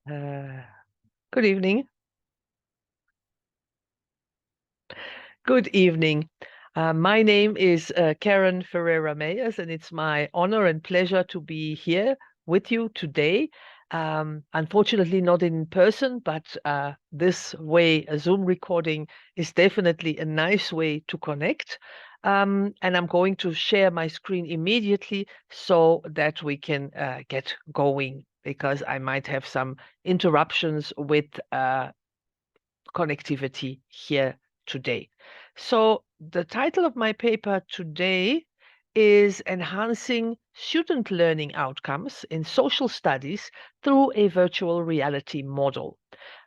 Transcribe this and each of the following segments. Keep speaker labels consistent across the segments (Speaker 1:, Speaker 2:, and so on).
Speaker 1: Uh, Good evening. Good evening. My name is Karen Ferreira-Meyers, and it's my honor and pleasure to be here with you today. Unfortunately, not in person, but this way, a Zoom recording is definitely a nice way to connect. And I'm going to share my screen immediately so that we can get going, because I might have some interruptions with connectivity here today. So the title of my paper today is Enhancing Student Learning Outcomes in Social Studies Through a Virtual Reality Model.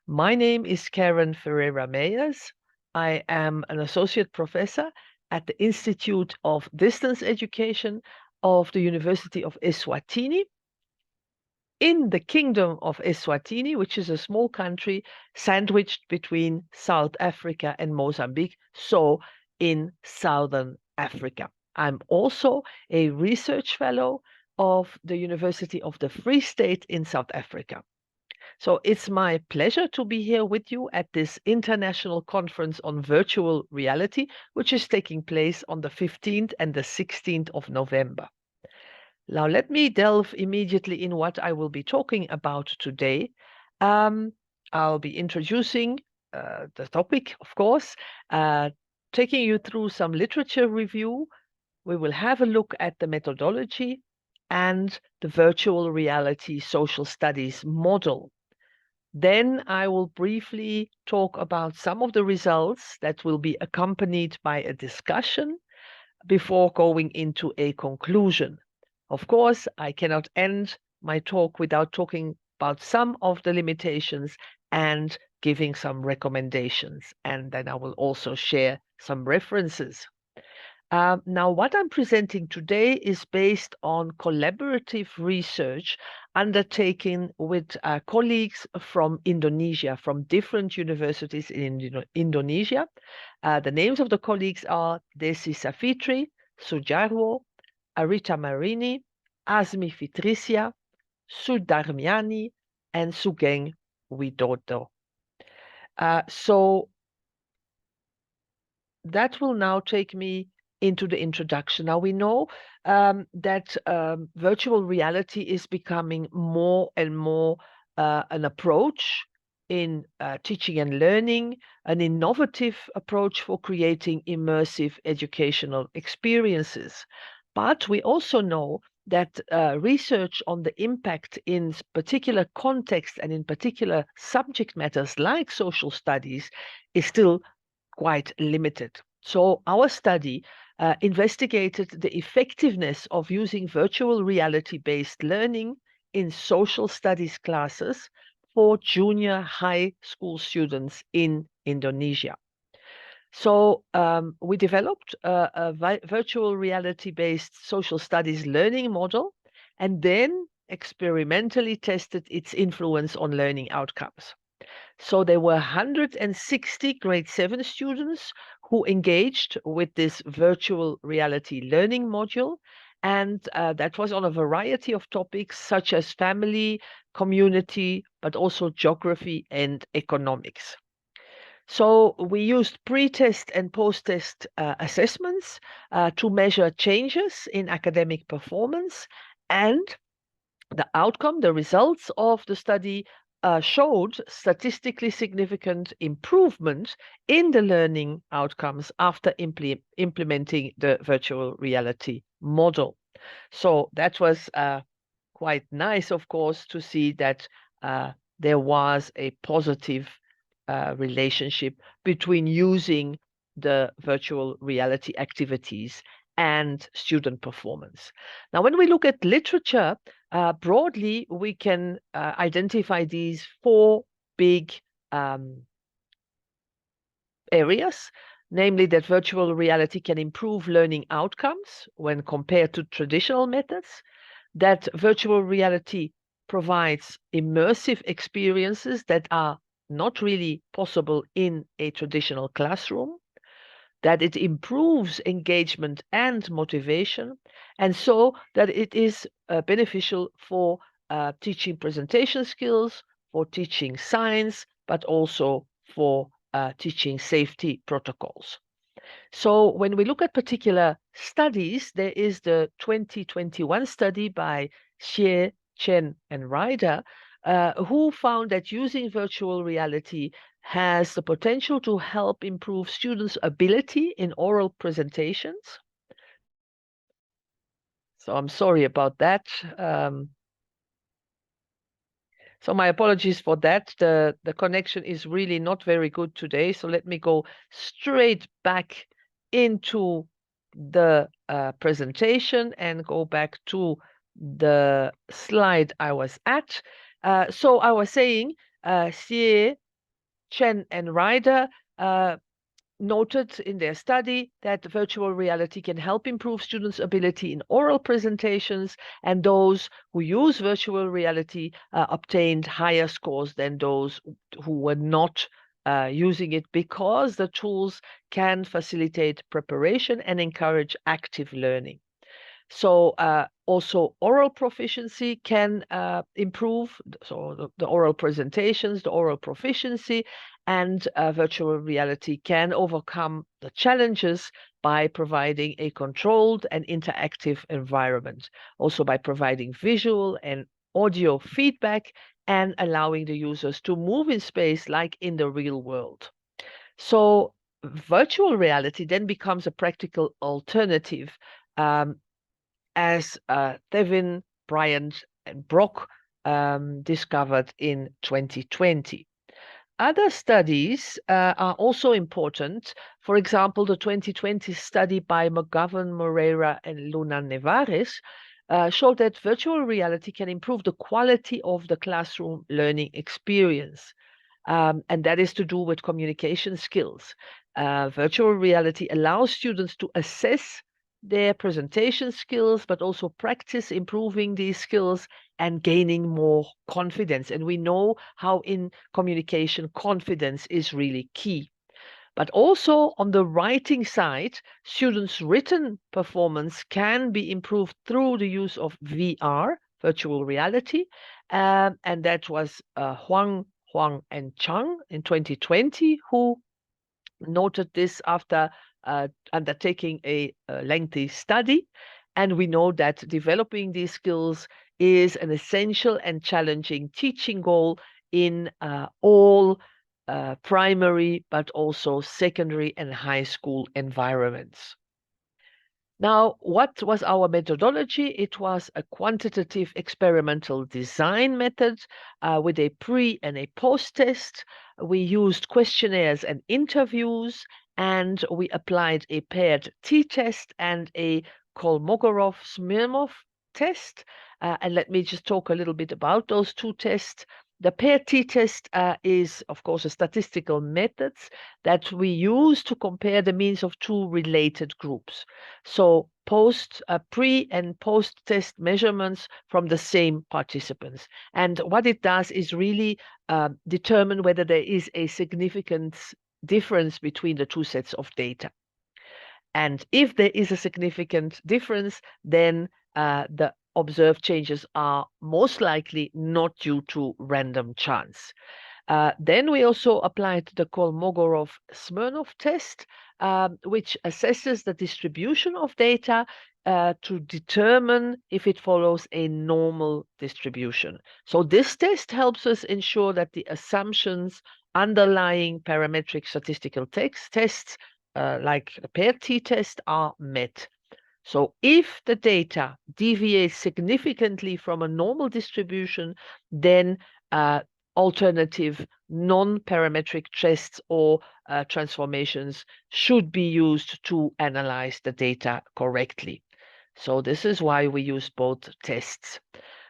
Speaker 1: My name is Karen Ferreira-Meyers. I am an associate professor at the Institute of Distance Education of the University of Eswatini in the Kingdom of Eswatini, which is a small country sandwiched between South Africa and Mozambique, so in Southern Africa. I'm also a research fellow of the University of the Free State in South Africa. So it's my pleasure to be here with you at this international conference on virtual reality, which is taking place on the 15th and the 16th of November. Now, let me delve immediately in what I will be talking about today. I'll be introducing the topic, of course, taking you through some literature review. We will have a look at the methodology and the virtual reality social studies model. Then I will briefly talk about some of the results that will be accompanied by a discussion before going into a conclusion. Of course, I cannot end my talk without talking about some of the limitations and giving some recommendations. And then I will also share some references. Now, what I'm presenting today is based on collaborative research undertaken with colleagues from Indonesia, from different universities in Indonesia. The names of the colleagues are Desi Safitri, Sujarwo, Arita Marini, Azmi Fitricia, Sudarmiani, and Sugeng Widodo. So that will now take me into the introduction. Now we know that virtual reality is becoming more and more an approach in teaching and learning, an innovative approach for creating immersive educational experiences. But we also know that research on the impact in particular contexts and in particular subject matters like social studies is still quite limited. So our study investigated the effectiveness of using virtual reality-based learning in social studies classes for junior high school students in Indonesia. So we developed a virtual reality-based social studies learning model and then experimentally tested its influence on learning outcomes. So there were 160 grade 7 students who engaged with this virtual reality learning module. And that was on a variety of topics such as family, community, but also geography and economics. So we used pre-test and post-test assessments to measure changes in academic performance, and the outcome, the results of the study showed statistically significant improvement in the learning outcomes after implementing the virtual reality model. So that was quite nice, of course, to see that there was a positive relationship between using the virtual reality activities and student performance. Now, when we look at literature, broadly, we can identify these four big areas, namely that virtual reality can improve learning outcomes when compared to traditional methods, that virtual reality provides immersive experiences that are not really possible in a traditional classroom, that it improves engagement and motivation, and so that it is beneficial for teaching presentation skills, for teaching science, but also for teaching safety protocols. So when we look at particular studies, there is the 2021 study by Xie, Chen, and Ryder, who found that using virtual reality has the potential to help improve students' ability in oral presentations. So I'm sorry about that. So my apologies for that. The connection is really not very good today. So let me go straight back into the presentation and go back to the slide I was at. So I was saying, Xie, Chen, and Ryder noted in their study that virtual reality can help improve students' ability in oral presentations, and those who use virtual reality obtained higher scores than those who were not using it, because the tools can facilitate preparation and encourage active learning. So also oral proficiency can improve, so the oral presentations, the oral proficiency, and virtual reality can overcome the challenges by providing a controlled and interactive environment, also by providing visual and audio feedback and allowing the users to move in space like in the real world. So virtual reality then becomes a practical alternative, as Devin, Bryant, and Brock discovered in 2020. Other studies are also important. For example, the 2020 study by McGovern, Moreira, and Luna Nevares showed that virtual reality can improve the quality of the classroom learning experience. And that is to do with communication skills. Virtual reality allows students to assess their presentation skills, but also practice improving these skills and gaining more confidence. And we know how in communication, confidence is really key. But also on the writing side, students' written performance can be improved through the use of VR, virtual reality. And that was Huang, and Chang in 2020 who noted this after undertaking a lengthy study. And we know that developing these skills is an essential and challenging teaching goal in all primary, but also secondary and high school environments. Now, what was our methodology? It was a quantitative experimental design method with a pre and a post test. We used questionnaires and interviews, and we applied a paired t-test and a Kolmogorov-Smirnov test. And let me just talk a little bit about those two tests. The paired t-test is, of course, a statistical method that we use to compare the means of two related groups. So pre and post test measurements from the same participants. And what it does is really determine whether there is a significant difference between the two sets of data. And if there is a significant difference, then the observed changes are most likely not due to random chance. Then we also applied the Kolmogorov-Smirnov test, which assesses the distribution of data to determine if it follows a normal distribution. So this test helps us ensure that the assumptions underlying parametric statistical tests, like the paired t-test, are met. So if the data deviates significantly from a normal distribution, then alternative non-parametric tests or transformations should be used to analyze the data correctly. So this is why we use both tests.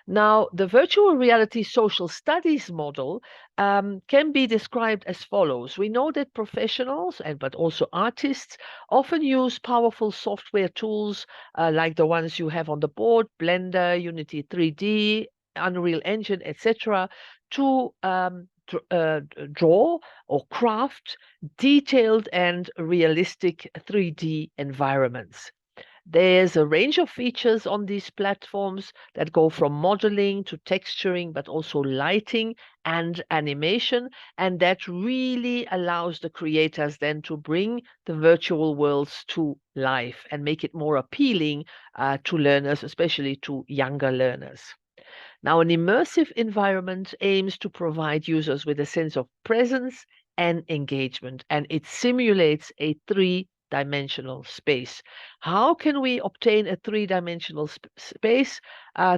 Speaker 1: Now, the virtual reality social studies model can be described as follows. We know that professionals, but also artists, often use powerful software tools like the ones you have on the board, Blender, Unity 3D, Unreal Engine, etc., to draw or craft detailed and realistic 3D environments. There's a range of features on these platforms that go from modeling to texturing, but also lighting and animation. And that really allows the creators then to bring the virtual worlds to life and make it more appealing to learners, especially to younger learners. Now, an immersive environment aims to provide users with a sense of presence and engagement, and it simulates a three-dimensional space. How can we obtain a three-dimensional space?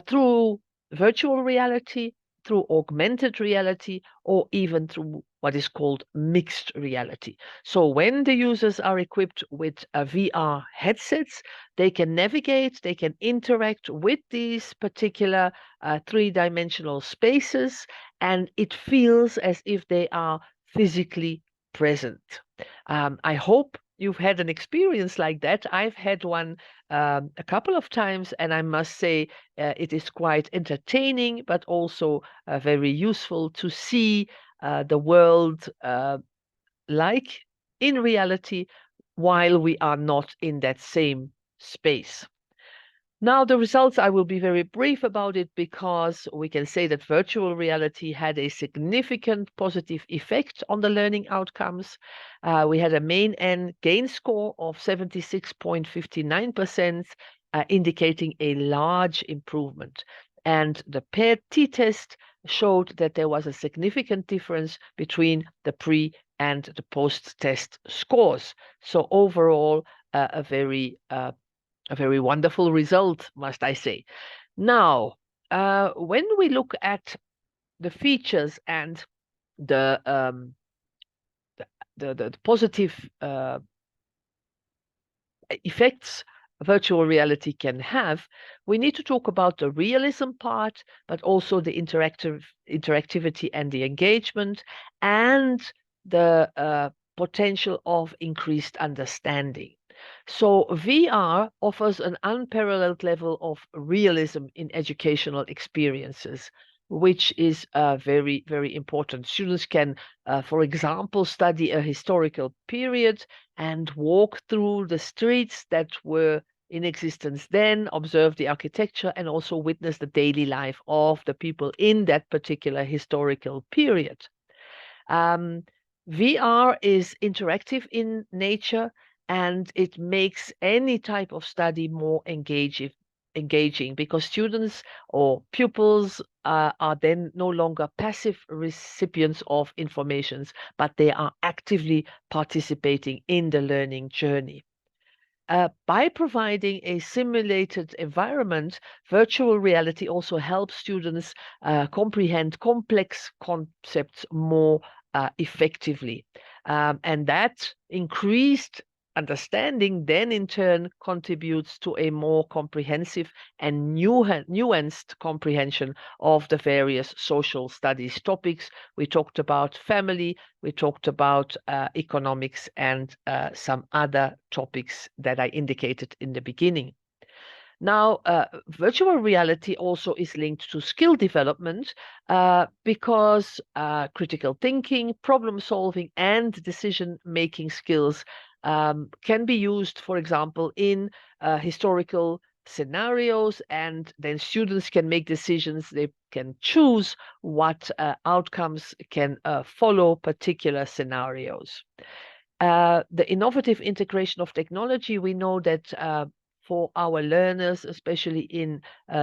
Speaker 1: Through virtual reality, through augmented reality, or even through what is called mixed reality. So when the users are equipped with VR headsets, they can navigate, they can interact with these particular three-dimensional spaces, and it feels as if they are physically present. I hope you've had an experience like that. I've had one a couple of times, and I must say it is quite entertaining, but also very useful to see the world like in reality while we are not in that same space. Now, the results, I will be very brief about it because we can say that virtual reality had a significant positive effect on the learning outcomes. We had a main N gain score of 76.59%, indicating a large improvement. And the paired t-test showed that there was a significant difference between the pre and the post-test scores. So overall, a very wonderful result, must I say. Now, when we look at the features and the the positive effects virtual reality can have, we need to talk about the realism part, but also the interactivity and the engagement, and the potential of increased understanding. So VR offers an unparalleled level of realism in educational experiences, which is very, very important. Students can, for example, study a historical period and walk through the streets that were in existence then, observe the architecture, and also witness the daily life of the people in that particular historical period. VR is interactive in nature, and it makes any type of study more engaging because students or pupils are then no longer passive recipients of informations, but they are actively participating in the learning journey. By providing a simulated environment, virtual reality also helps students comprehend complex concepts more effectively. And that increased understanding then in turn contributes to a more comprehensive and nuanced comprehension of the various social studies topics. We talked about family, we talked about economics, and some other topics that I indicated in the beginning. Now, virtual reality also is linked to skill development because critical thinking, problem solving, and decision-making skills can be used, for example, in historical scenarios, and then students can make decisions. They can choose what outcomes can follow particular scenarios. The innovative integration of technology, we know that for our learners, especially in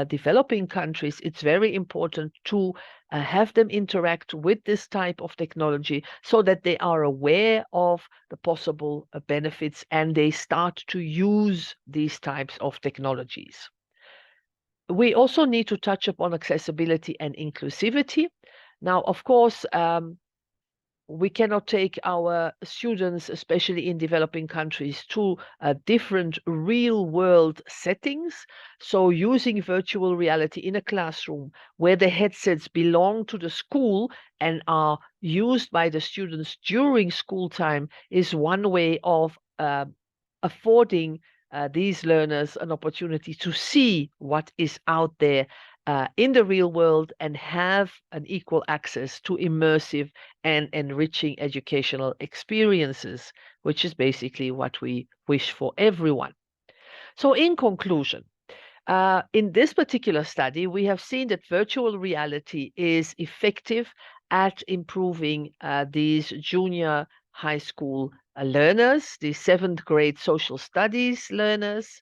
Speaker 1: developing countries, it's very important to have them interact with this type of technology so that they are aware of the possible benefits and they start to use these types of technologies. We also need to touch upon accessibility and inclusivity. Now, of course, we cannot take our students, especially in developing countries, to different real world settings. So using virtual reality in a classroom where the headsets belong to the school and are used by the students during school time is one way of affording these learners an opportunity to see what is out there in the real world and have an equal access to immersive and enriching educational experiences, which is basically what we wish for everyone. So in conclusion, in this particular study, we have seen that virtual reality is effective at improving these junior high school learners, the 7th grade social studies learners.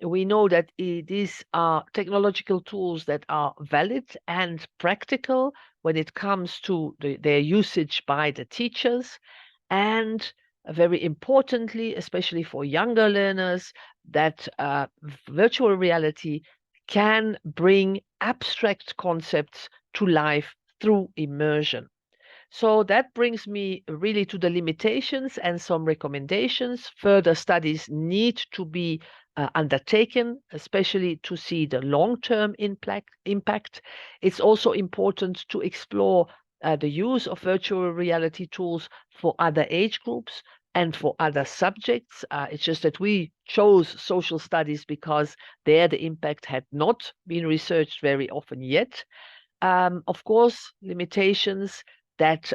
Speaker 1: We know that these are technological tools that are valid and practical when it comes to their usage by the teachers. And very importantly, especially for younger learners, that virtual reality can bring abstract concepts to life through immersion. So that brings me really to the limitations and some recommendations. Further studies need to be undertaken, especially to see the long-term impact. It's also important to explore the use of virtual reality tools for other age groups and for other subjects. It's just that we chose social studies because there the impact had not been researched very often yet. Of course, limitations that